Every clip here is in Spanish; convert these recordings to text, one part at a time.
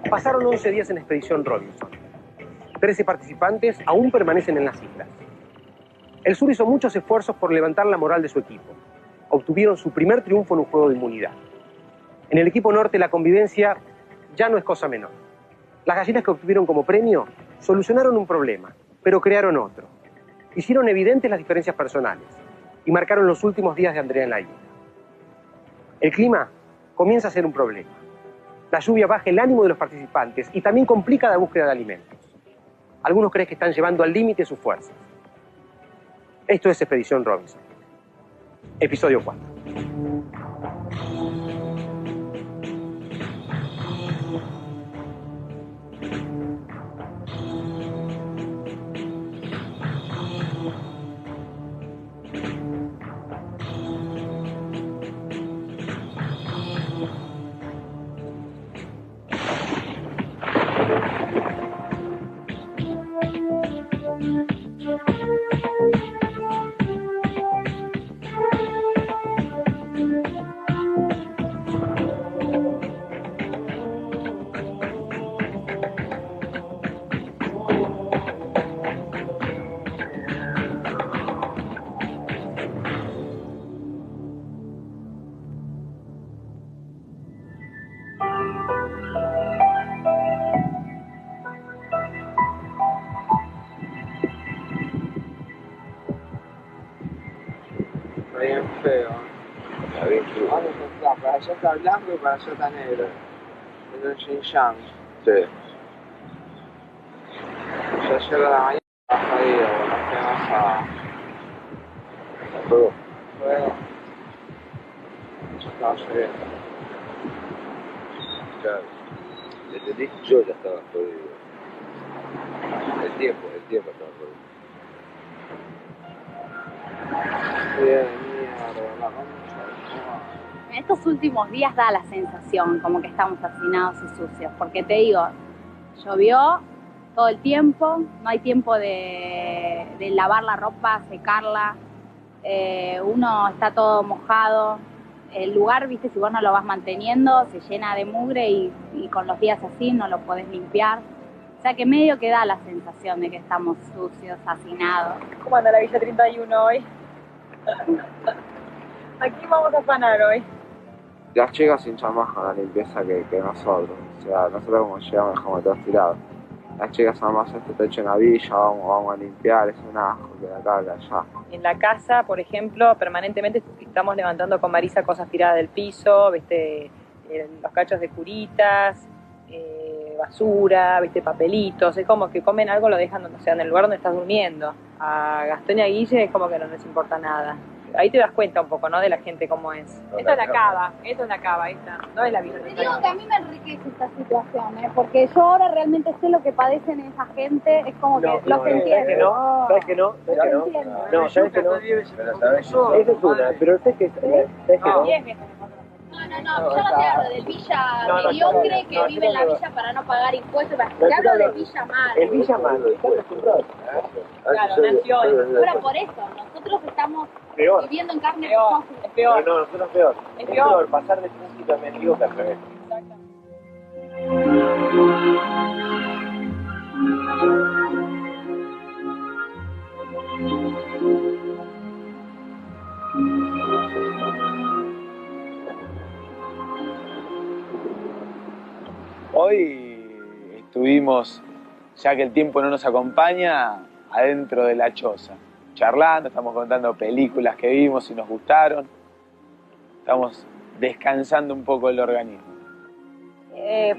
Pasaron 11 días en Expedición Robinson. 13 participantes aún permanecen en las islas. El sur hizo muchos esfuerzos por levantar la moral de su equipo. Obtuvieron su primer triunfo en un juego de inmunidad. En el equipo norte la convivencia ya no es cosa menor. Las gallinas que obtuvieron como premio solucionaron un problema, pero crearon otro. Hicieron evidentes las diferencias personales y marcaron los últimos días de Andrea en la isla. El clima comienza a ser un problema. La lluvia baja el ánimo de los participantes y también complica la búsqueda de alimentos. Algunos creen que están llevando al límite sus fuerzas. Esto es Expedición Robinson. Episodio 4. Bien feo. ¿Dónde está? Para allá está blanco y para allá está negro. En un Xinjiang. Sí. Yo ayer a la mañana estaba jodido, no fuimos a Fuego. fuego. Ya estaba lloviendo. Claro. ¿Entendí? Yo ya estaba jodido. El tiempo estaba jodido. Bien, mierda, la concha de tu madre. En estos últimos días da la sensación como que estamos hacinados y sucios, porque te digo, llovió todo el tiempo, no hay tiempo de lavar la ropa, secarla, uno está todo mojado, el lugar, viste, si vos no lo vas manteniendo, se llena de mugre y con los días así no lo podés limpiar. O sea que medio que da la sensación de que estamos sucios, hacinados. ¿Cómo anda la Villa 31 hoy? Aquí vamos a afanar hoy. Las chicas hinchan más con la limpieza que nosotros. O sea, nosotros como llegamos dejamos todos tirados. Las chicas son más este techo en la villa, vamos a limpiar, es un asco que de acá, de allá. En la casa, por ejemplo, permanentemente estamos levantando con Marisa cosas tiradas del piso, ¿viste? Los cachos de curitas, basura, ¿viste? Papelitos. Es como que comen algo, lo dejan donde, o sea, en el lugar donde estás durmiendo. A Gastón y a Guille es como que no les importa nada. Ahí te das cuenta un poco, ¿no? De la gente cómo es. Esto es la cava, ahí está. No es la vida. Te digo que a mí me enriquece esta situación, porque yo ahora realmente sé lo que padecen esa gente, es como que los entiendo. ¿Sabes que no? ¿Sabes que no? No, ¿sabes que no? Pero sabes Esa es una, pero ¿sabes que no? No, yo no te hablo del Villa mediocre que vive en la villa para no pagar impuestos, te hablo del Villa Mar. El Villa Mar, está acostumbrado. Claro, nació. Ahora por eso, nosotros estamos Peor. viviendo en carne Es peor. No, nosotros peor. Es peor. Pasar de tránsito a mendigo que al revés. Hoy estuvimos, ya que el tiempo no nos acompaña, adentro de la choza, charlando, estamos contando películas que vimos y nos gustaron, estamos descansando un poco el organismo.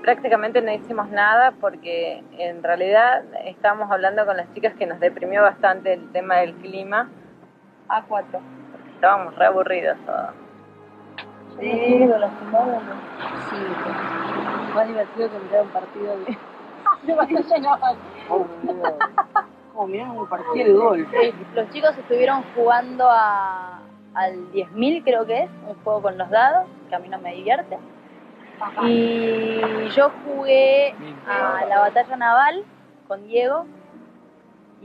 Prácticamente no hicimos nada porque en realidad estábamos hablando con las chicas que nos deprimió bastante el tema del clima. A4. Estábamos re aburridos todos. Sí, lo lastimado, ¿no? Sí, más divertido que mirar un partido de Barcelona. Como mirá un partido de golf. Los chicos estuvieron jugando al 10.000, creo que es, un juego con los dados, que a mí no me divierte. Y yo jugué a la batalla naval con Diego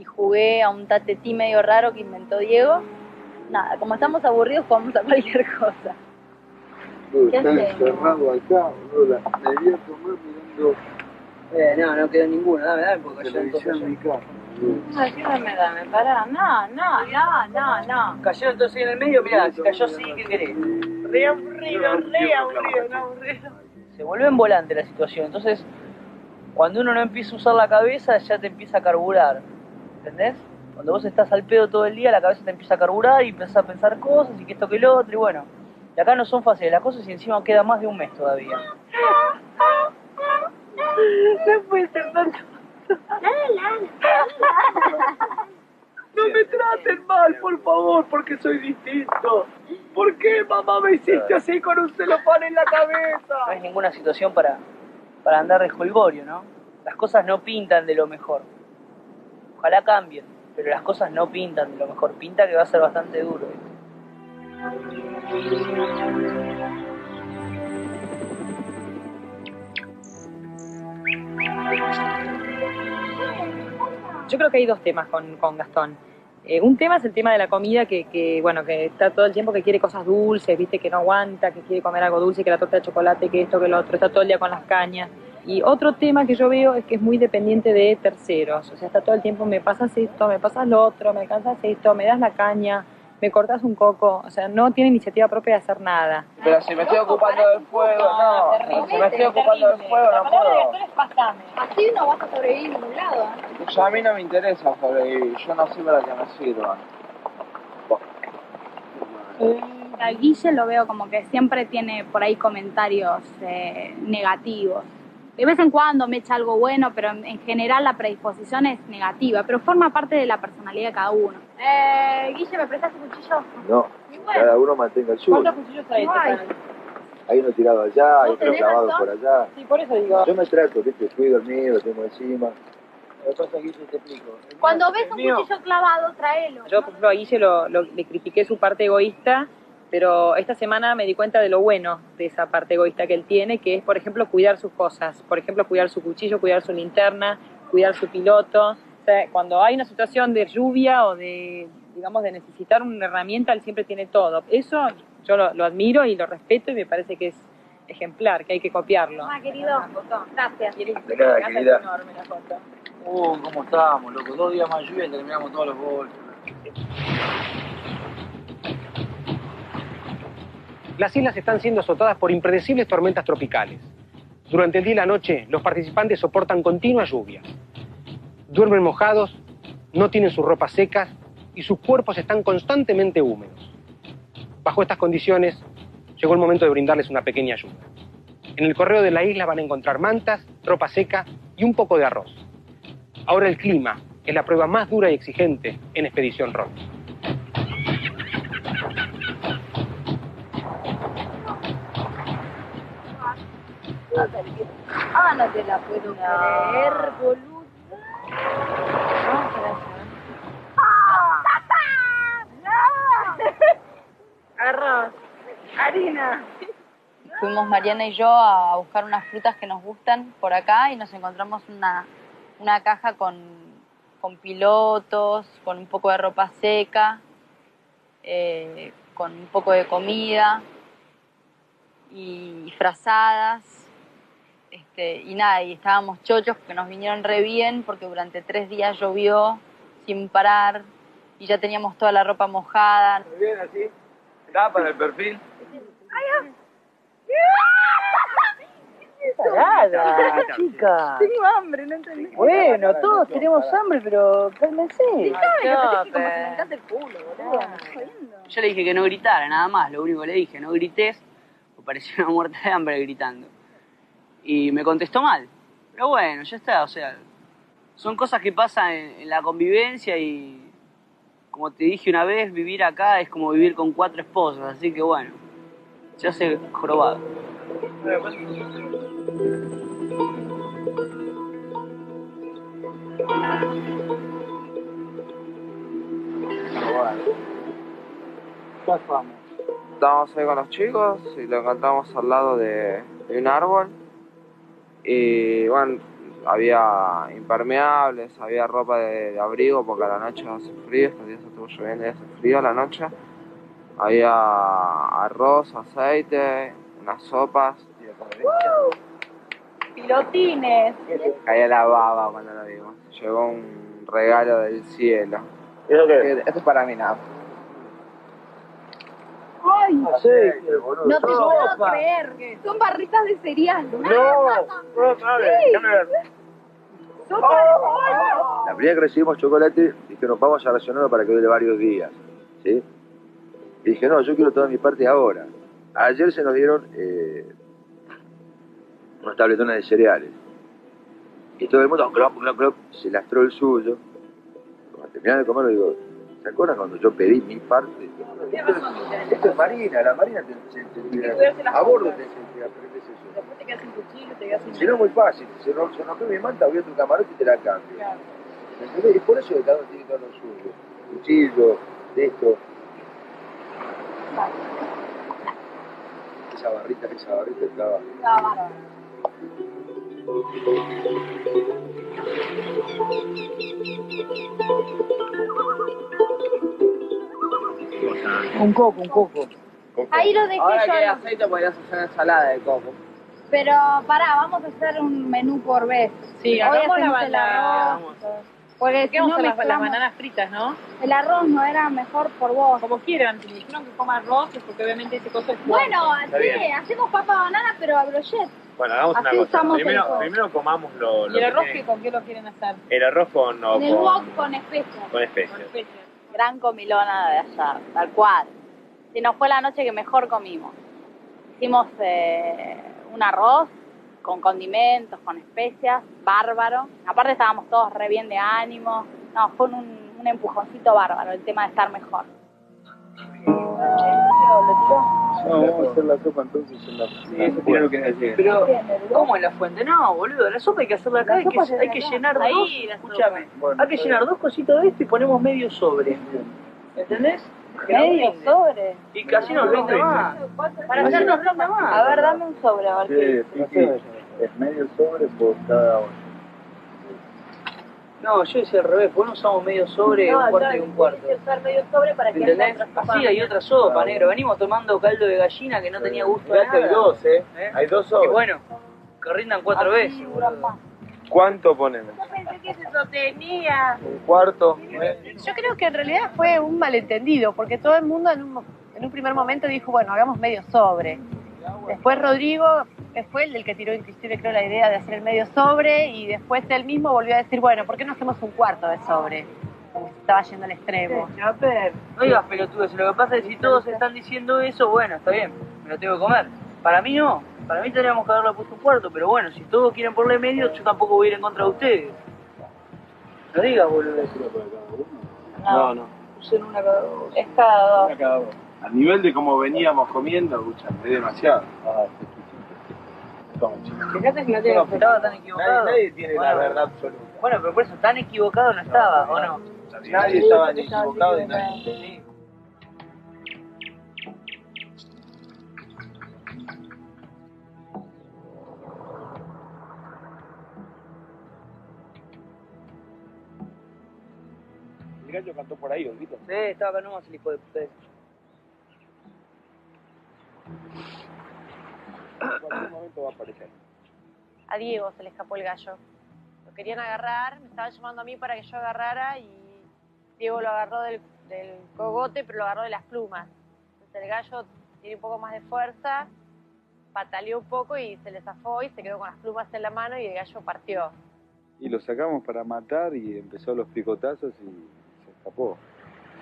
y jugué a un tatetí medio raro que inventó Diego. Nada, como estamos aburridos jugamos a cualquier cosa. Boludo, ¿Qué está hacemos? encerrado acá, boludo. Me divierto más mirando No quedó ninguno, dame, porque cayó televisión en mi casa, boludo. Ay, dame, pará. No. Cayeron todos ahí en el medio, mirá, si cayó así, ¿qué querés? Re aburrido, no aburrido. Se vuelve en volante la situación, entonces cuando uno no empieza a usar la cabeza ya te empieza a carburar, ¿entendés? Cuando vos estás al pedo todo el día la cabeza te empieza a carburar y empiezas a pensar cosas y que esto que lo otro y bueno, y acá no son fáciles las cosas y encima queda más de un mes todavía. No puede ser tanto. No me traten mal, por favor, porque soy distinto. ¿Por qué, mamá, me hiciste así con un celofán en la cabeza? No es ninguna situación para andar de jolgorio, ¿no? Las cosas no pintan de lo mejor. Ojalá cambien, pero las cosas no pintan de lo mejor. Pinta que va a ser bastante duro, ¿viste? Yo creo que hay dos temas con Gastón. Un tema es el tema de la comida, que está todo el tiempo que quiere cosas dulces, viste, que no aguanta, que quiere comer algo dulce, que la torta de chocolate, que esto, que lo otro, está todo el día con las cañas. Y otro tema que yo veo es que es muy dependiente de terceros, o sea, está todo el tiempo, me pasas esto, me pasas lo otro, me cansas esto, me das la caña, me cortas un coco, o sea, no tiene iniciativa propia de hacer nada. Pero si me estoy ocupando del fuego, no. terrible, Si me estoy ocupando del fuego, no puedo. Así no vas a sobrevivir en ningún lado. Ya a mí no me interesa sobrevivir, yo no sé para qué me sirva. A Guille lo veo como que siempre tiene por ahí comentarios negativos. De vez en cuando me echa algo bueno, pero en general la predisposición es negativa, pero forma parte de la personalidad de cada uno. Guille, ¿me prestas un cuchillo? No, Y bueno, cada uno mantenga el suyo. ¿Cuántos cuchillos traes? No hay. Hay uno tirado allá, hay ¿Vos otro tenés clavado razón? por allá. Sí, por eso digo. Yo me trato, ¿viste? Cuido el mío, lo tengo encima. Lo que pasa es que yo te explico. Cuando ves un mío. cuchillo clavado, tráelo. Yo, por ejemplo, a Guille le critiqué su parte egoísta, pero esta semana me di cuenta de lo bueno de esa parte egoísta que él tiene, que es, por ejemplo, cuidar sus cosas. Por ejemplo, cuidar su cuchillo, cuidar su linterna, cuidar su piloto. O sea, cuando hay una situación de lluvia o de necesitar una herramienta, él siempre tiene todo. Eso yo lo admiro y lo respeto y me parece que es ejemplar, que hay que copiarlo. Querido, gracias. De nada, querida. Es enorme la foto. ¿Cómo estamos, loco? 2 días más lluvia y terminamos todos los goles. Las islas están siendo azotadas por impredecibles tormentas tropicales. Durante el día y la noche, los participantes soportan continuas lluvias. Duermen mojados, no tienen sus ropas secas y sus cuerpos están constantemente húmedos. Bajo estas condiciones, llegó el momento de brindarles una pequeña ayuda. En el correo de la isla van a encontrar mantas, ropa seca y un poco de arroz. Ahora el clima es la prueba más dura y exigente en Expedición Rocky. No te la puedo creer, boludo. Arroz, harina. Fuimos Mariana y yo a buscar unas frutas que nos gustan por acá y nos encontramos una caja con pilotos, con un poco de ropa seca, con un poco de comida y frazadas. Y nada, y estábamos chochos porque nos vinieron re bien porque durante 3 días llovió sin parar y ya teníamos toda la ropa mojada. Muy bien, así. ¿Está para el perfil? Parada, chica. Tengo hambre, no entendí. Bueno, todos tenemos hambre, pero cálmense. Me encanta el culo, boludo. Me estoy jodiendo. Yo le dije que no gritara, nada más. Lo único que le dije, no grites, o parecía una muerta de hambre gritando. Y me contestó mal. Pero bueno, ya está, o sea, son cosas que pasan en la convivencia y, como te dije una vez, vivir acá es como vivir con 4 esposas, así que bueno, se hace jorobado. Estábamos ahí con los chicos y lo encontramos al lado de un árbol. Y bueno, había impermeables, había ropa de abrigo porque a la noche hace frío, estos días estuvo lloviendo y hace frío a la noche. Había arroz, aceite, unas sopas. Pilotines. Caía la baba cuando lo vimos. Llegó un regalo del cielo. ¿Eso qué? Esto es para mí, nada. ¡Ay! No No te puedo creer. Son barritas de cereal. La primera que recibimos chocolate, dije, nos vamos a racionarlo para que dure varios días, ¿sí? Y dije, no, yo quiero toda mi parte ahora. Ayer se nos dieron unos tabletones de cereales. Y todo el mundo, se lastró el suyo. Cuando terminaron de comerlo, digo, ¿se acuerdan cuando yo pedí mi parte? Esto es Marina, la Marina te a bordo te aprendes eso. Después te quedas sin cuchillo, te quedas sin... Si no es muy fácil, se rompió mi manta, voy a tu camarote y te la cambio. Claro. ¿Me entendés? Y por eso cada uno tiene todo lo suyo. Cuchillo, esto. Esa barrita estaba. Estaba bárbaro. Un coco. Ahí lo dejé Ahora yo. que hay aceite podrías hacer ensalada de coco. Pero pará, vamos a hacer un menú por vez. Sí, Hoy hagamos hacemos el arroz. Porque si ¿Qué vamos no a hacer las mezclamos- bananas fritas, no? El arroz no era mejor por vos. Como quieran, si me dijeron que coma arroz es porque obviamente ese coso es Bueno, bien. sí, hacemos papa banana, pero a brochet. Bueno, hagamos Así una cosa. usamos el Primero, fuego. primero comamos lo ¿Y el arroz que con qué lo quieren hacer? El arroz con En el wok con especias. con Con especias. especias. Gran comilona de ayer, tal cual. Si nos fue la noche que mejor comimos. Hicimos un arroz con condimentos, con especias, bárbaro. Aparte estábamos todos re bien de ánimo. No, fue un empujoncito bárbaro el tema de estar mejor. Vamos a hacer la sopa entonces en la... Sí, eso tiene lo que decir. Pero, ¿cómo en la fuente? No, boludo, la sopa hay que hacerla acá, hay que llenar Ahí dos, la sopa. escúchame, hay que llenar dos cositos de esto y ponemos medio sobre. ¿Entendés? Que nos Medio rinde. sobre. Y casi nos rinde más. Para hacernos rinda más. A ver, dame un sobre, a ver qué. Es medio sobre por cada uno. No, yo decía al revés, ¿por qué no usamos medio sobre, un cuarto y un cuarto? usar medio sobre para ¿Entendés? Así hay otra sopa, negro. Venimos tomando caldo de gallina que no tenía gusto de Fíjate, hay nada. dos, ¿Eh? Hay dos Y sobres. bueno, que rindan 4 veces. boludo. ¿Cuánto ponemos? Yo pensé que se sostenía. ¿Un cuarto? Yo creo que en realidad fue un malentendido, porque todo el mundo en un primer momento dijo, bueno, hagamos medio sobre. Después Rodrigo fue el que tiró inclusive creo la idea de hacer el medio sobre y después él mismo volvió a decir, bueno, ¿por qué no hacemos un cuarto de sobre? Como se estaba yendo al extremo. No digas pelotudes, lo que pasa es que si todos están diciendo eso, bueno, está bien, me lo tengo que comer. Para mí no, para mí tendríamos que haberle puesto un cuarto, pero bueno, si todos quieren ponerle medio, yo tampoco voy a ir en contra de ustedes. No digas, boludo. No. Usen una cada dos. Es cada dos. A nivel de cómo veníamos comiendo, escuchame, es demasiado. Fíjate que estaba tan equivocado. Nadie tiene la Bueno, verdad absoluta. Bueno, pero por eso tan equivocado no estaba, ¿o no? Nadie estaba ni equivocado ni nada. Sí. El gallo cantó por ahí, Olvito. Sí, estaba acá nomás el hijo de puta. En cualquier momento va a aparecer. A Diego se le escapó el gallo. Lo querían agarrar, me estaban llamando a mí para que yo agarrara y Diego lo agarró del cogote, pero lo agarró de las plumas. Entonces el gallo tiene un poco más de fuerza, pataleó un poco y se le zafó y se quedó con las plumas en la mano y el gallo partió. Y lo sacamos para matar y empezó los picotazos y se escapó.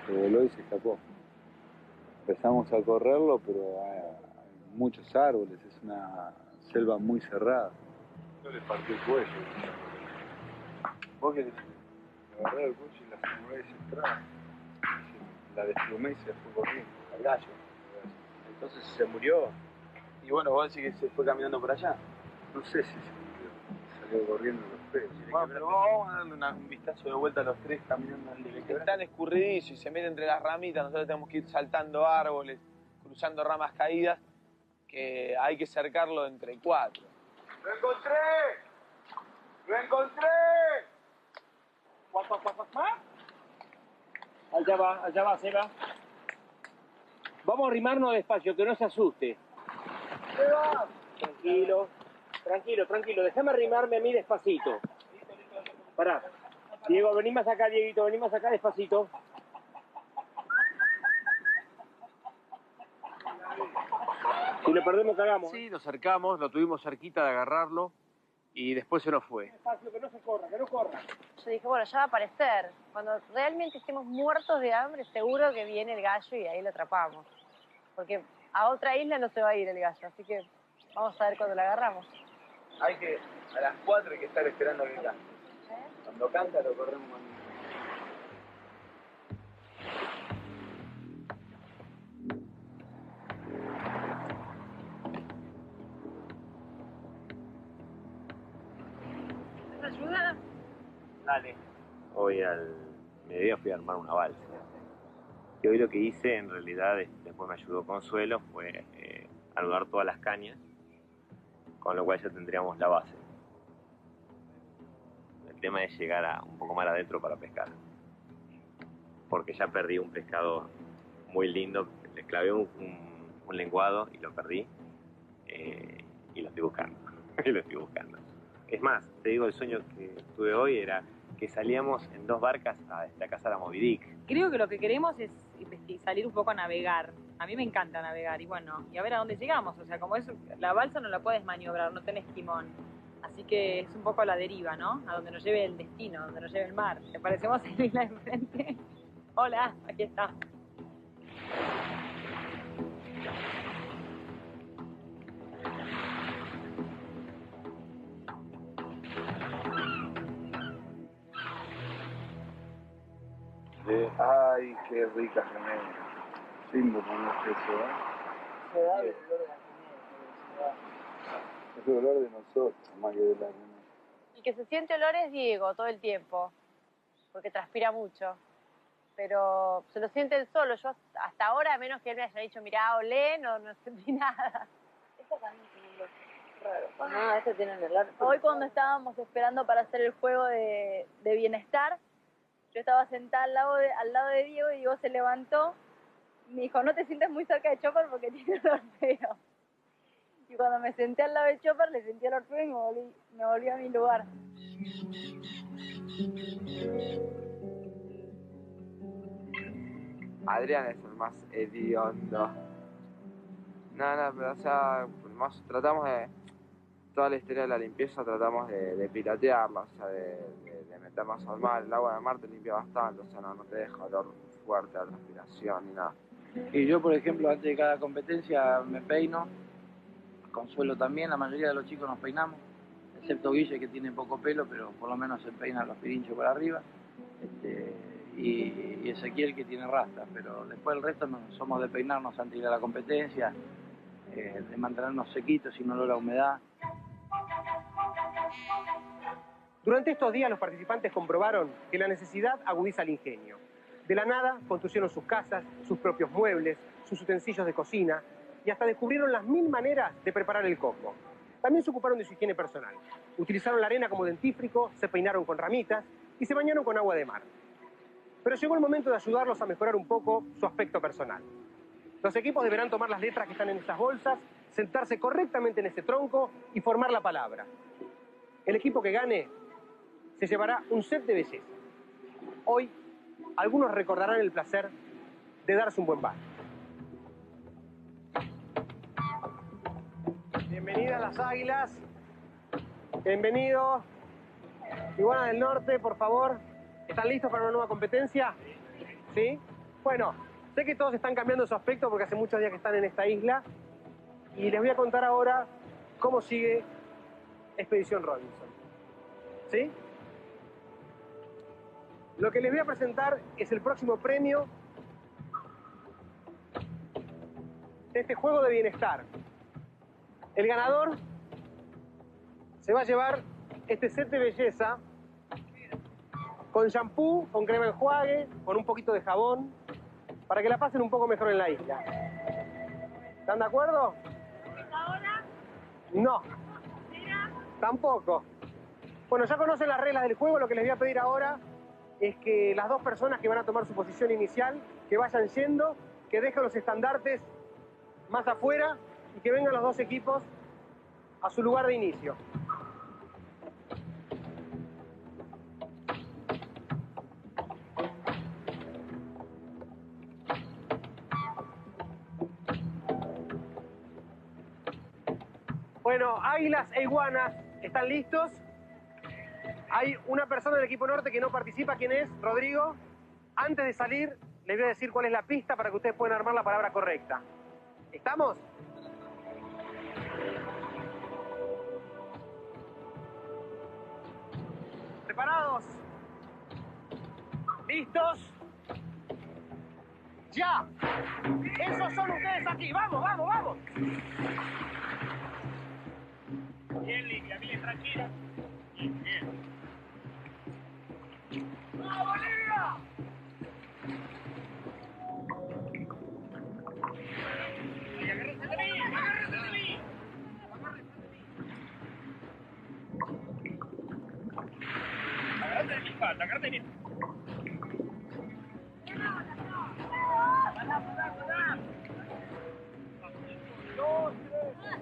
Se voló y se escapó. Empezamos a correrlo, pero hay muchos árboles, es una selva muy cerrada. Yo le partí el cuello. Vos que le agarré el cuello y la fumé hacia atrás. La desplumé y se fue corriendo. El gallo. Entonces se murió. Y bueno, vos decís que se fue caminando por allá. No sé si se murió. Salió corriendo los pelos. Bueno, pero vamos a darle un vistazo de vuelta a los tres caminando al de que tan escurridizo y se mete entre las ramitas. Nosotros tenemos que ir saltando árboles, cruzando ramas caídas, que hay que cercarlo entre 4. ¡Lo encontré! ¡Lo encontré! Allá va, Seba. Vamos a arrimarnos despacio, que no se asuste. ¡Seba! Tranquilo. Déjame arrimarme a mí despacito. Pará. Diego, vení más acá, Dieguito, vení más acá despacito. Si lo perdemos, cagamos. Sí, nos acercamos, lo tuvimos cerquita de agarrarlo y después se nos fue. Despacio, que no se corra, que no corra. Yo dije, bueno, ya va a aparecer. Cuando realmente estemos muertos de hambre, seguro que viene el gallo y ahí lo atrapamos. Porque a otra isla no se va a ir el gallo, así que vamos a ver cuando lo agarramos. A las 4 hay que estar esperando que cante. Cuando canta lo corremos más. ¿Te ayuda? Dale. Hoy al mediodía fui a armar una balsa. Y hoy lo que hice, en realidad, después me ayudó Consuelo, fue anudar todas las cañas, con lo cual ya tendríamos la base. El tema es llegar un poco más adentro para pescar. Porque ya perdí un pescador muy lindo, le clavé un lenguado y lo perdí. Y lo estoy buscando. Es más, te digo, el sueño que tuve hoy era que salíamos en 2 barcas a cazar a Moby Dick. Creo que lo que queremos es salir un poco a navegar. A mí me encanta navegar y bueno, y a ver a dónde llegamos. O sea, como es la balsa no la puedes maniobrar, no tenés timón. Así que es un poco a la deriva, ¿no? A donde nos lleve el destino, a donde nos lleve el mar. ¿Te parecemos en la isla de enfrente? Hola, aquí está. Ay, qué rica remedia. Lindo poner eso, ¿eh? Se da el olor de la comida. Es el olor de nosotros, más que de la remedia. El que se siente olor es Diego todo el tiempo, porque transpira mucho. Pero se lo siente él solo. Yo hasta ahora, a menos que él me haya dicho, mirá, olé, no sentí nada. Esta también tiene un olor raro. No, este tiene un olor. Hoy cuando estábamos esperando para hacer el juego de bienestar, yo estaba sentada al lado de Diego y Diego se levantó y me dijo, no te sientes muy cerca de Chopper porque tiene olor feo. Y cuando me senté al lado de Chopper le sentí olor feo y me volví a mi lugar. Adrián es el más hediondo. No, pero o sea, tratamos de... Toda la historia de la limpieza tratamos de piratearla, o sea, de meternos al mar. El agua del mar te limpia bastante, o sea, no te deja olor fuerte a transpiración ni nada. Y yo, por ejemplo, antes de cada competencia me peino, Consuelo también, la mayoría de los chicos nos peinamos, excepto Guille que tiene poco pelo, pero por lo menos se peina los pirinchos por arriba, y Ezequiel que tiene rastas, pero después el resto no somos de peinarnos antes de ir a la competencia, de mantenernos sequitos sin olor a humedad. Durante estos días los participantes comprobaron que la necesidad agudiza el ingenio. De la nada construyeron sus casas, sus propios muebles, sus utensilios de cocina y hasta descubrieron las 1000 maneras de preparar el coco. También se ocuparon de su higiene personal. Utilizaron la arena como dentífrico, se peinaron con ramitas y se bañaron con agua de mar. Pero llegó el momento de ayudarlos a mejorar un poco su aspecto personal. Los equipos deberán tomar las letras que están en estas bolsas, sentarse correctamente en ese tronco y formar la palabra. El equipo que gane se llevará un set de belleza. Hoy, algunos recordarán el placer de darse un buen baño. Bienvenidas las águilas. Bienvenidos. Iguanas del Norte, por favor. ¿Están listos para una nueva competencia? ¿Sí? Bueno, sé que todos están cambiando su aspecto porque hace muchos días que están en esta isla. Y les voy a contar ahora cómo sigue Expedición Robinson. ¿Sí? Lo que les voy a presentar es el próximo premio de este juego de bienestar. El ganador se va a llevar este set de belleza con shampoo, con crema enjuague, con un poquito de jabón, para que la pasen un poco mejor en la isla. ¿Están de acuerdo? ¿Ahora? No. ¿Mira? Tampoco. Bueno, ya conocen las reglas del juego. Lo que les voy a pedir ahora es que las dos personas que van a tomar su posición inicial, que vayan yendo, que dejen los estandartes más afuera y que vengan los dos equipos a su lugar de inicio. Bueno, águilas e iguanas, ¿están listos? Hay una persona del equipo norte que no participa. ¿Quién es? Rodrigo. Antes de salir, les voy a decir cuál es la pista para que ustedes puedan armar la palabra correcta. ¿Estamos? ¿Preparados? ¿Listos? ¡Ya! ¡Esos son ustedes aquí! ¡Vamos, vamos, vamos! Bien, limpia, bien, tranquila. Bien, bien. ¡Vamos, Bolivia! ¡Y agárrate de mí! ¡Agárrate de mí! Agárrate de mi espalda, agárrate de mi espalda. Dos, tres.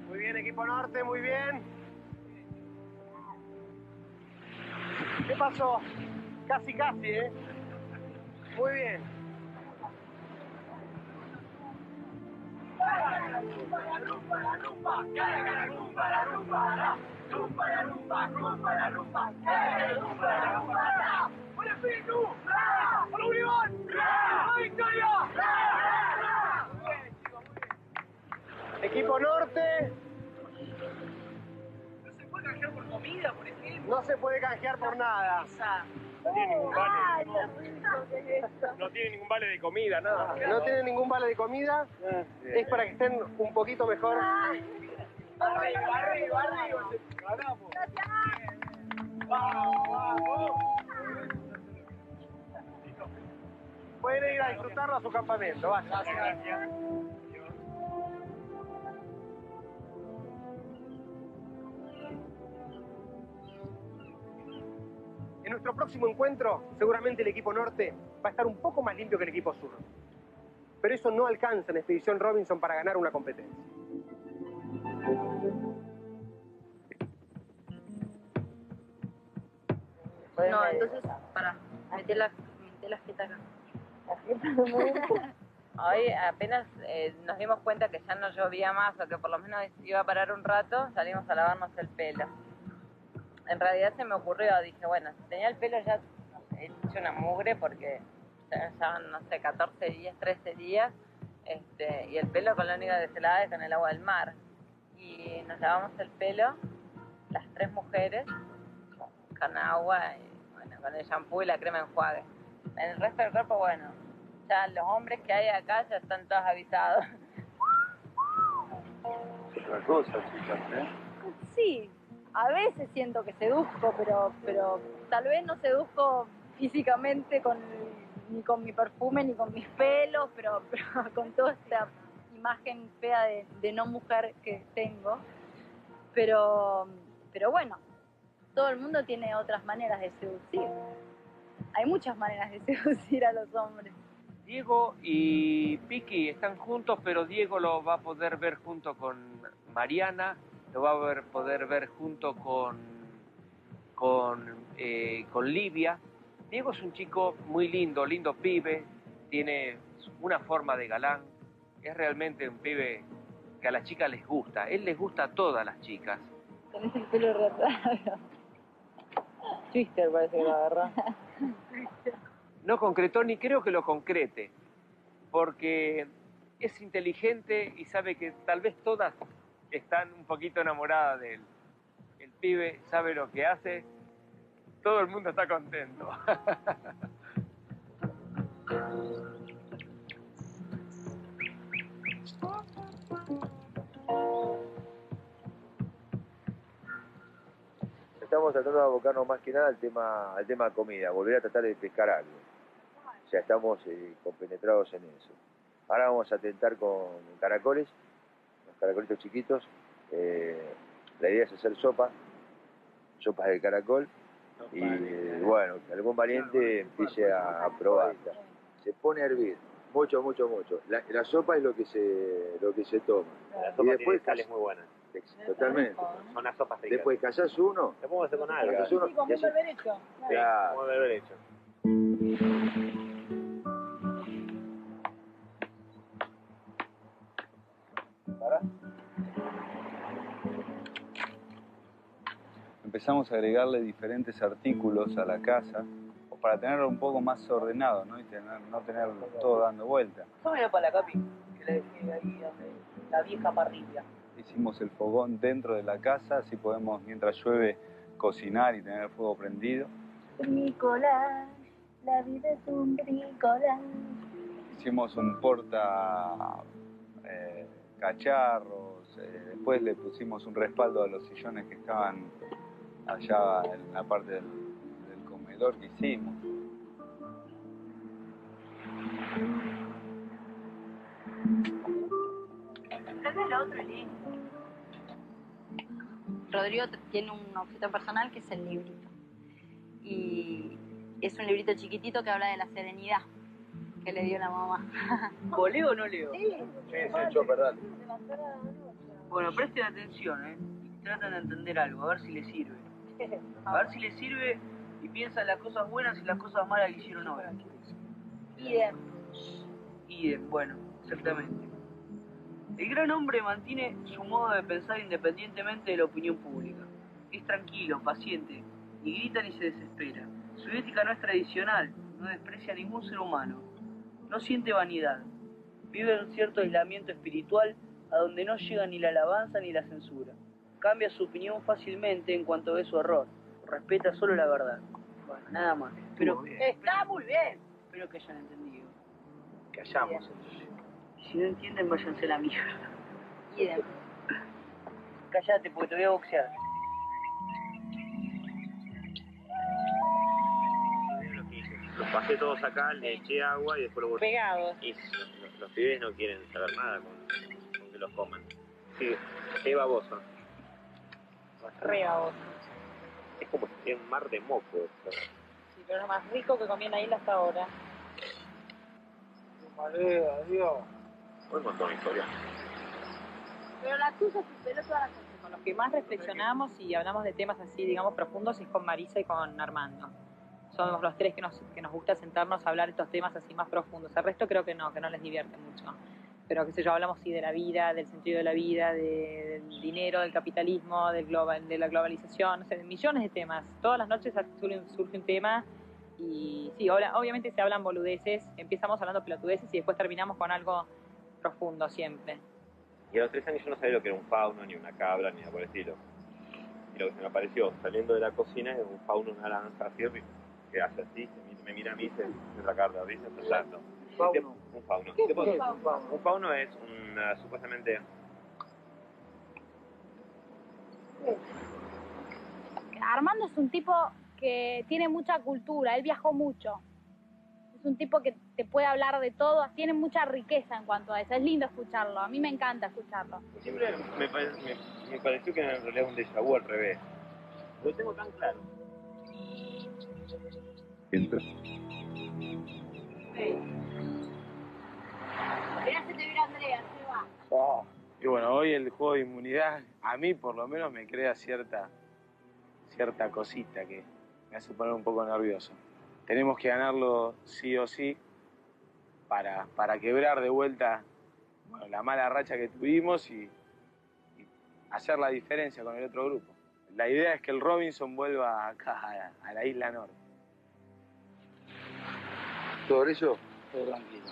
Muy bien, equipo norte, muy bien. ¿Qué pasó? Casi, casi, ¿eh? Muy bien. La rumba, la rumba, la rumba, la rumba, la rumba, la rumba, la rumba, rumba, la rumba, la rumba, la rumba, ¡por el espíritu! ¡Por la unión! ¡La victoria! Equipo norte. ¿No se puede canjear por comida, por ejemplo? No se puede canjear por nada. No tiene ningún vale. No tiene ningún vale de comida, nada. No tiene ningún vale de comida. Es para que estén un poquito mejor. Arriba, arriba, arriba. Ganamos. Vamos, vamos. Pueden ir a disfrutarlo a su campamento. Vaya. Gracias. En nuestro próximo encuentro, seguramente el equipo norte va a estar un poco más limpio que el equipo sur. Pero eso no alcanza en Expedición Robinson para ganar una competencia. No, entonces, pará, meté las fitas acá. Hoy apenas nos dimos cuenta que ya no llovía más o que por lo menos iba a parar un rato, salimos a lavarnos el pelo. En realidad se me ocurrió, dije, bueno, tenía el pelo ya hecho una mugre porque ya van, no sé, 14 días, 13 días, y el pelo con la única que se lava es con el agua del mar. Y nos lavamos el pelo, las 3 mujeres, con agua, y, bueno, con el shampoo y la crema enjuague. En el resto del cuerpo, bueno, ya los hombres que hay acá ya están todos avisados. Otra cosa, chicas, ¿eh? Sí, a veces siento que seduzco, pero tal vez no seduzco físicamente ni con mi perfume ni con mis pelos, pero con toda esta imagen fea de no mujer que tengo. Pero bueno, todo el mundo tiene otras maneras de seducir. Hay muchas maneras de seducir a los hombres. Diego y Piki están juntos, pero Diego lo va a poder ver junto con Mariana, lo va a poder ver junto con Livia. Diego es un chico muy lindo pibe, tiene una forma de galán, es realmente un pibe que a las chicas les gusta, él les gusta a todas las chicas. Tenés el pelo re raro. Twister parece que lo agarró. No concretó ni creo que lo concrete, porque es inteligente y sabe que tal vez todas están un poquito enamoradas de él. El pibe sabe lo que hace, todo el mundo está contento. Estamos tratando de abocarnos más que nada al tema comida, volver a tratar de pescar algo. Ya estamos compenetrados en eso. Ahora vamos a tentar con caracoles, unos caracolitos chiquitos. La idea es hacer sopas de caracol. Y bueno, que algún valiente empiece a probar. Se pone a hervir, mucho. La sopa es lo que se toma. La sopa y después sale muy buena. Totalmente. Son las sopas ricas. Después cazás uno. Te podemos hacer con algas. Sí, como un berberecho. Sí, como un berberecho. Empezamos a agregarle diferentes artículos a la casa para tenerlo un poco más ordenado, ¿no? Y no tener todo dando vuelta. Tómelo para la capi, que le dejé ahí donde la vieja parrilla. Hicimos el fogón dentro de la casa, así podemos, mientras llueve, cocinar y tener el fuego prendido. Bricolage, la vida es un bricolage. Hicimos un porta cacharros, después le pusimos un respaldo a los sillones que estaban allá en la parte del comedor que hicimos. El otro lindo. Rodrigo tiene un objeto personal que es el librito. Y es un librito chiquitito que habla de la serenidad que le dio la mamá. ¿O leo o no leo? Sí, Chopper, dale. Bueno, presten atención, y tratan de entender algo, a ver si les sirve. A ver si les sirve y piensan las cosas buenas y las cosas malas que hicieron ahora. Idem, bueno, exactamente. El gran hombre mantiene su modo de pensar independientemente de la opinión pública. Es tranquilo, paciente, ni grita ni se desespera. Su ética no es tradicional, no desprecia a ningún ser humano. No siente vanidad. Vive en cierto aislamiento espiritual a donde no llega ni la alabanza ni la censura. Cambia su opinión fácilmente en cuanto ve su error. Respeta solo la verdad. Bueno, nada más. Pero Está muy bien. espero que hayan entendido. Que hayamos entonces. Y si no entienden, váyanse a la mierda. idem. Cállate porque te voy a boxear. Los pasé todos acá, le eché agua y después lo volví. Pegados. Y los pibes no quieren saber nada con que los coman. Sí, es baboso. Re baboso. Es como si fuera un mar de moco esto. Sí, pero es lo más rico que comí en la isla hasta ahora. Adiós. Un montón de historia. Pero la tuya superó todas las cosas. Con los que más reflexionamos y hablamos de temas así, digamos, profundos es con Marisa y con Armando. Somos los tres que nos gusta sentarnos a hablar de estos temas así más profundos. El resto creo que no les divierte mucho. Pero qué sé yo, hablamos sí de la vida, del sentido de la vida, del dinero, del capitalismo, de la globalización, no sé, de millones de temas. Todas las noches surge un tema y sí, obviamente se hablan boludeces, empezamos hablando pelotudeces y después terminamos con algo profundo siempre. Y a los 3 años yo no sabía lo que era un fauno, ni una cabra, ni nada por el estilo. Y lo que se me apareció saliendo de la cocina es un fauno naranja así, que hace así, me mira a mí y se la carta, ¿viste? Exacto. Un fauno. ¿Qué es un fauno? Un fauno es supuestamente... Armando es un tipo que tiene mucha cultura, él viajó mucho. Es un tipo que te puede hablar de todo, tiene mucha riqueza en cuanto a eso, es lindo escucharlo, a mí me encanta escucharlo. Siempre me pareció que en realidad un déjà vu al revés. Lo tengo tan claro. Entra. Mirá, se te viene Andrea, se va. Oh. Y bueno, hoy el juego de inmunidad, a mí por lo menos me crea cierta cosita que me hace poner un poco nervioso. Tenemos que ganarlo sí o sí para quebrar de vuelta, bueno, la mala racha que tuvimos y hacer la diferencia con el otro grupo. La idea es que el Robinson vuelva acá a la Isla Norte. ¿Todo eso? Todo tranquilo.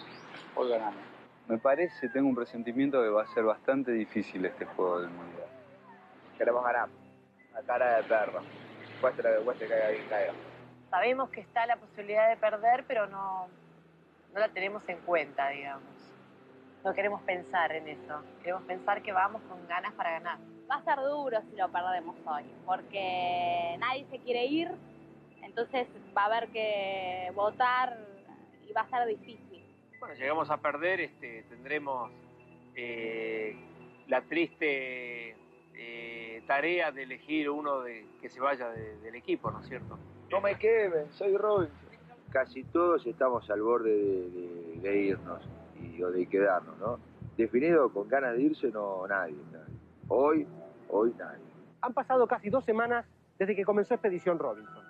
Hoy ganamos. Me parece, tengo un presentimiento que va a ser bastante difícil este juego de inmunidad. Queremos ganar. A cara de perro. Cueste lo que cueste, caiga bien, caiga. Sabemos que está la posibilidad de perder, pero no la tenemos en cuenta, digamos. No queremos pensar en eso. Queremos pensar que vamos con ganas para ganar. Va a ser duro si lo perdemos hoy, porque nadie se quiere ir, entonces va a haber que votar y va a ser difícil. Bueno, llegamos a perder, tendremos la triste tarea de elegir uno que se vaya del equipo, ¿no es cierto? No me quemen, soy Robinson. Casi todos estamos al borde de irnos o de quedarnos, ¿no? Definido con ganas de irse, no, nadie. Hoy nadie. Han pasado casi 2 semanas desde que comenzó Expedición Robinson.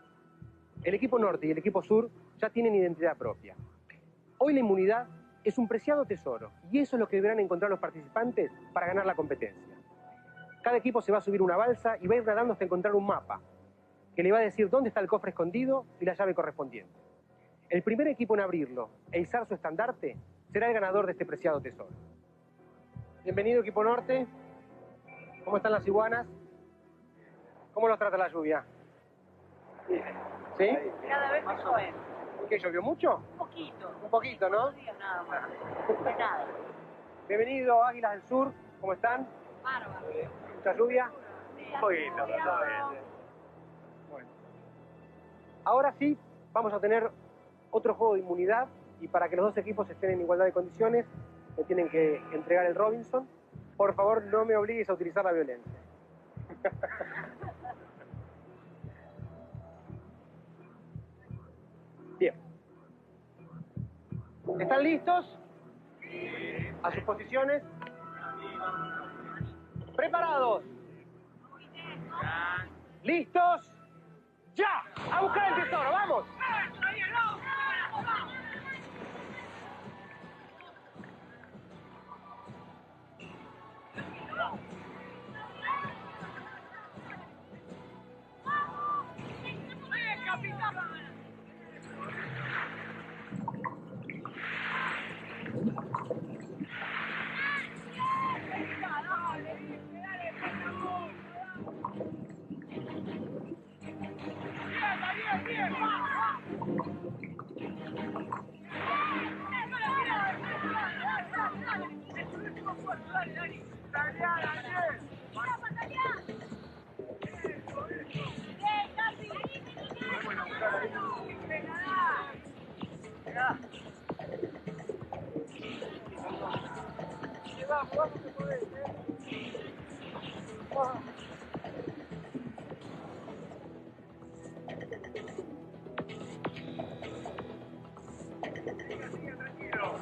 El equipo norte y el equipo sur ya tienen identidad propia. Hoy la inmunidad es un preciado tesoro y eso es lo que deberán encontrar los participantes para ganar la competencia. Cada equipo se va a subir una balsa y va a ir nadando hasta encontrar un mapa que le va a decir dónde está el cofre escondido y la llave correspondiente. El primer equipo en abrirlo e izar su estandarte será el ganador de este preciado tesoro. Bienvenido, equipo norte. ¿Cómo están las iguanas? ¿Cómo los trata la lluvia? ¿Sí? Cada vez mejor. ¿Qué, llovió mucho? Un poquito. Un poquito, ¿no? 2 días nada más. No es nada. Bienvenido, Águilas del Sur. ¿Cómo están? Bárbaro. ¿Mucha lluvia? Un poquito, pero todo bien. Bueno. Ahora sí, vamos a tener otro juego de inmunidad y para que los dos equipos estén en igualdad de condiciones, me tienen que entregar el Robinson. Por favor, no me obligues a utilizar la violencia. Bien. ¿Están listos? ¿A sus posiciones? ¿Preparados? ¿Listos? ¡Ya! ¡A buscar el tesoro! ¡Vamos!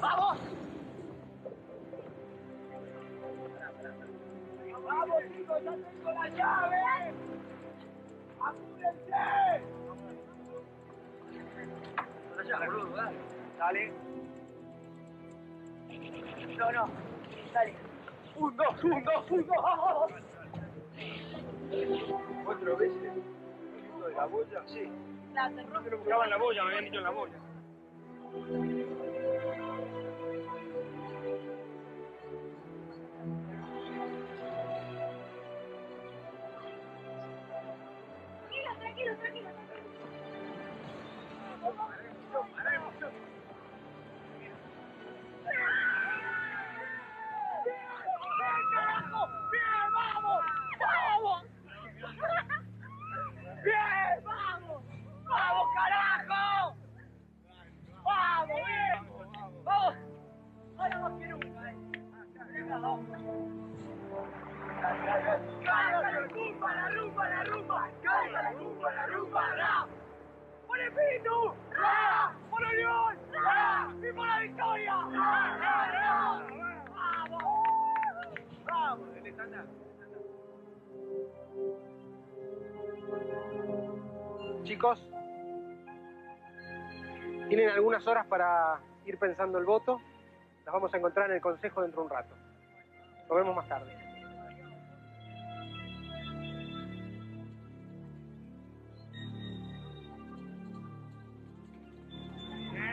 ¡Vamos! ¡Vamos, chicos! ¡Ya tengo la llave! ¡Apúrense! La llave, boludo, dale. Dale. No. Dale. 1, 2, 1, 2, 1, 2. 4 veces. ¿Esto de la boya? Sí. La cerró. Pero buscaban la boya, me habían dicho en la boya. Tranquilo. ¡Bien, vamos! ¡Vamos! ¡Bien, vamos! ¡Vamos, carajo! ¡Vamos, bien! la rumba! ¡Caiga la rumba! ¡Ra! ¡Por el Espíritu! ¡Ra! ¡Por el León! ¡Ra! ¡Y por la victoria! ¡Ra! ¡Vamos! ¡Vamos! Chicos, tienen algunas horas para ir pensando el voto. Nos vamos a encontrar en el consejo dentro de un rato. Nos vemos más tarde.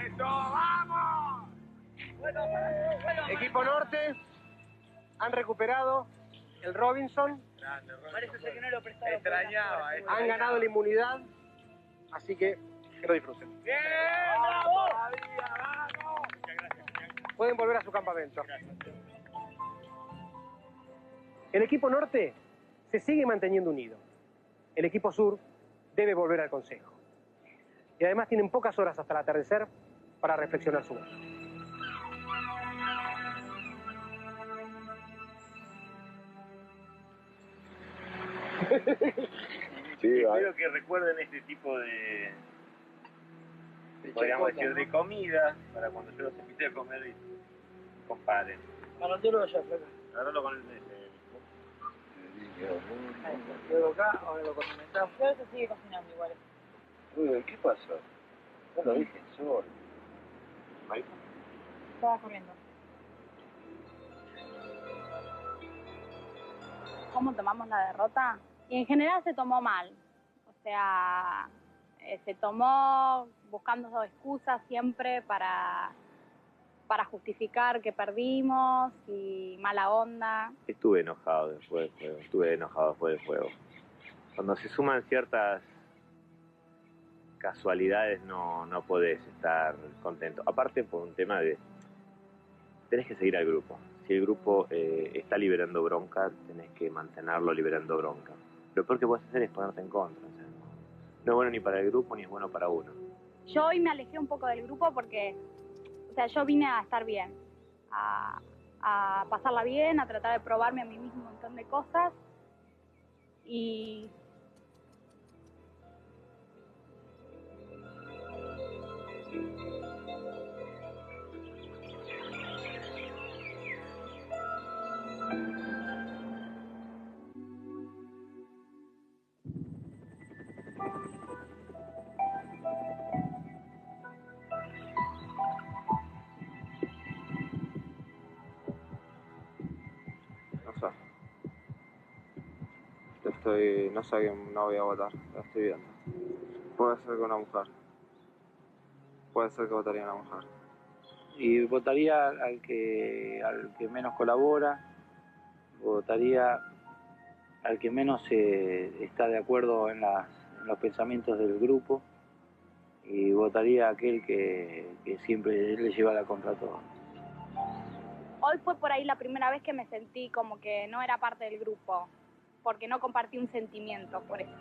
¡Eso, vamos! Equipo Norte, han recuperado el Robinson. Parece ser que no lo prestaron. Extrañaba. Han ganado la inmunidad, así que lo disfruten. ¡Bien! ¡Vamos! ¡Vamos! Pueden volver a su campamento. El equipo Norte se sigue manteniendo unido. El equipo Sur debe volver al consejo. Y además tienen pocas horas hasta el atardecer para reflexionar su voto. Sí, Espero que recuerden este tipo de podríamos decir, de comida, para cuando yo los invite a comer y comparen. Manotelo allá, flaca. Agarralo con el Luego acá, ahora lo condimentamos. Pero se sigue cocinando igual. Uy, ¿qué pasó? No lo dije solo. Estaba corriendo. ¿Cómo tomamos la derrota? Y en general se tomó mal. O sea, se tomó buscando excusas siempre para justificar que perdimos y mala onda. Estuve enojado después del juego. Cuando se suman ciertas casualidades no podés estar contento. Aparte por un tema de... tenés que seguir al grupo. Si el grupo está liberando bronca, tenés que mantenerlo liberando bronca. Lo peor que puedes hacer es ponerte en contra. O sea, no es bueno ni para el grupo ni es bueno para uno. Yo hoy me alejé un poco del grupo porque, o sea, yo vine a estar bien, a pasarla bien, a tratar de probarme a mí mismo un montón de cosas y No sé a quién no voy a votar, lo estoy viendo. Puede ser que una mujer. Puede ser que votaría a una mujer. Y votaría al que menos colabora, votaría al que menos está de acuerdo en los pensamientos del grupo y votaría a aquel que siempre le lleva la contra a todo. hoy fue por ahí la primera vez que me sentí como que no era parte del grupo, porque no compartí un sentimiento por eso.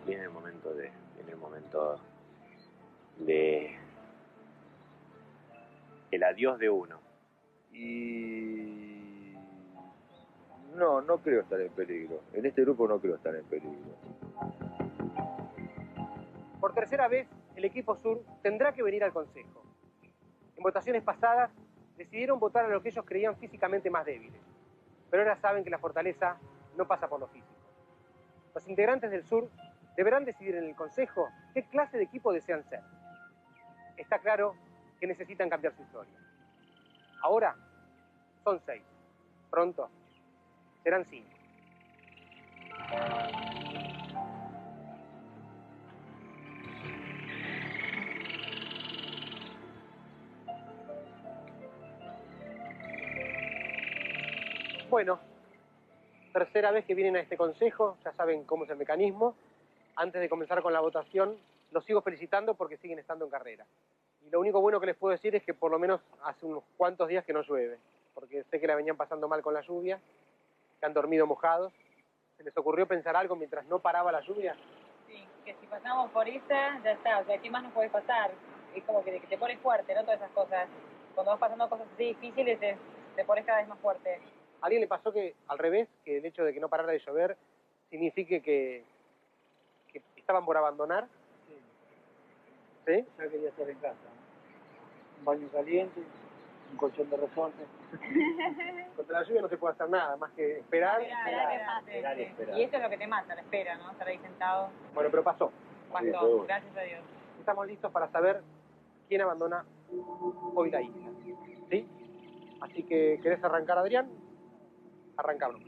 Viene el momento de el adiós de uno. Y no creo estar en peligro. En este grupo no creo estar en peligro. Por tercera vez, el equipo Sur tendrá que venir al consejo. En votaciones pasadas, decidieron votar a los que ellos creían físicamente más débiles. Pero ahora saben que la fortaleza no pasa por lo físico. Los integrantes del Sur deberán decidir en el consejo qué clase de equipo desean ser. Está claro que necesitan cambiar su historia. Ahora son 6. Pronto serán 5. Bueno, tercera vez que vienen a este consejo, ya saben cómo es el mecanismo. Antes de comenzar con la votación, los sigo felicitando porque siguen estando en carrera. Y lo único bueno que les puedo decir es que por lo menos hace unos cuantos días que no llueve, porque sé que la venían pasando mal con la lluvia, que han dormido mojados. ¿Se les ocurrió pensar algo mientras no paraba la lluvia? Sí, que si pasamos por esta, ya está, o sea, ¿qué más nos puede pasar? es como que te pones fuerte, ¿no? Todas esas cosas. Cuando vas pasando cosas así difíciles, te pones cada vez más fuerte. ¿A alguien le pasó que, al revés, que el hecho de que no parara de llover signifique que estaban por abandonar? ¿Sí? Ya quería estar en casa. Un baño caliente, un colchón de resorte. Contra la lluvia no se puede hacer nada, más que esperar. Esperar. Y eso es lo que te mata, la espera, ¿no? Estar ahí sentado. Bueno, pero pasó. Pasó, gracias a Dios. Estamos listos para saber quién abandona hoy la isla. ¿Sí? Así que, ¿querés arrancar, Adrián? Arrancamos.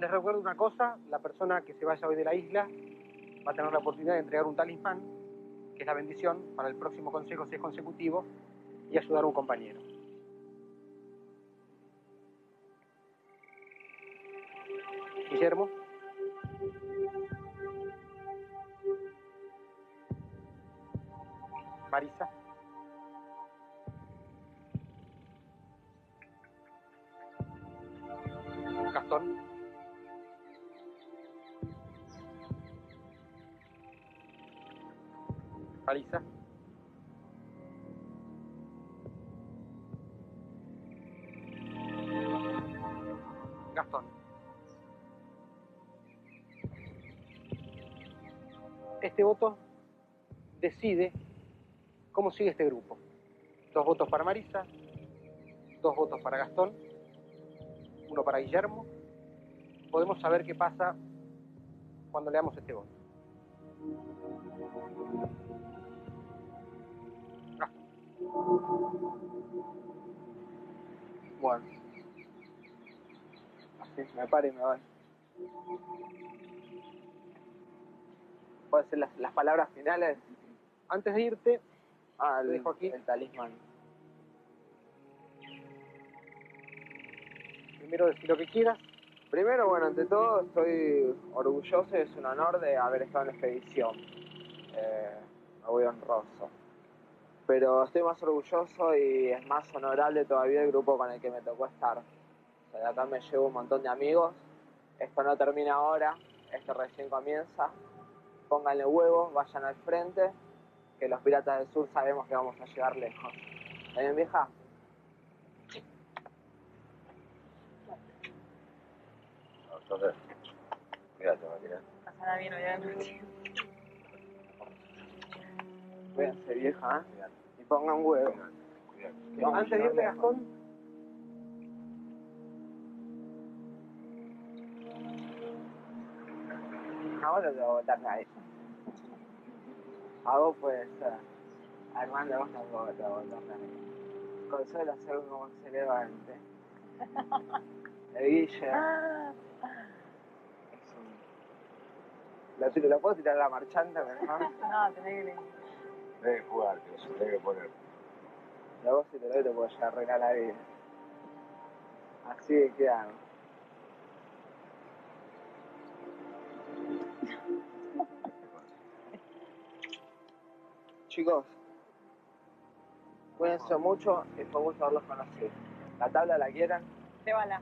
Les recuerdo una cosa, la persona que se vaya hoy de la isla va a tener la oportunidad de entregar un talismán, que es la bendición para el próximo consejo si es consecutivo, y ayudar a un compañero. Guillermo. Marisa. Gastón. Marisa. Gastón. Este voto decide cómo sigue este grupo. 2 votos para Marisa, 2 votos para Gastón, 1 para Guillermo. Podemos saber qué pasa cuando leamos este voto. Gastón. Bueno. Así, me paro y me voy. ¿Puedo decir las palabras finales? Antes de irte, te dejo aquí el talismán. Primero decir lo que quieras. Primero, bueno, ante todo estoy orgulloso y es un honor de haber estado en la expedición. Me voy honroso. Pero estoy más orgulloso y es más honorable todavía el grupo con el que me tocó estar. O sea, de acá me llevo un montón de amigos. Esto no termina ahora, esto recién comienza. Pónganle huevos, vayan al frente, que los piratas del sur sabemos que vamos a llegar lejos. ¿Está bien, vieja? Entonces, cuídate, máquina. Pasará bien hoy a la noche. Cuídense, vieja, ¿eh? Y pongan huevos. Antes de irte, Gastón, Ahora te voy a botar ahí. A vos puede ser. Armando, vos tampoco te voy a botar ahí. Consuelo hacer como que se levante. El Guille. Es un... ¿La puedo tirar a la marchante mejor? No, tenés que... Debe jugar, que se debe poner. La voz si te lo doy te puedo llegar a arreglar la vida. Así que, ¿qué hago? Chicos, cuídense mucho y fue un gusto haberlos conocido. ¿La tabla la quieren? Llévala,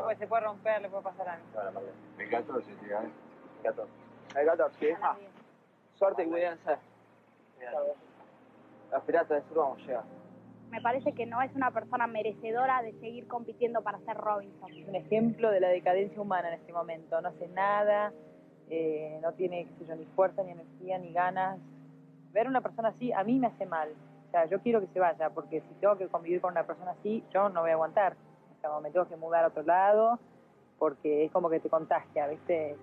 porque se puede romper, le puede pasar algo. El 14, tía, ¿eh? 14. El 14, hija. Suerte y cuídense. Los piratas del sur vamos a llegar. Me parece que no es una persona merecedora de seguir compitiendo para ser Robinson. Es un ejemplo de la decadencia humana en este momento. No hace nada, no tiene, qué sé yo, ni fuerza, ni energía, ni ganas. Ver a una persona así a mí me hace mal. O sea, yo quiero que se vaya, porque si tengo que convivir con una persona así, yo no voy a aguantar. O sea, me tengo que mudar a otro lado, porque es como que te contagia, ¿viste?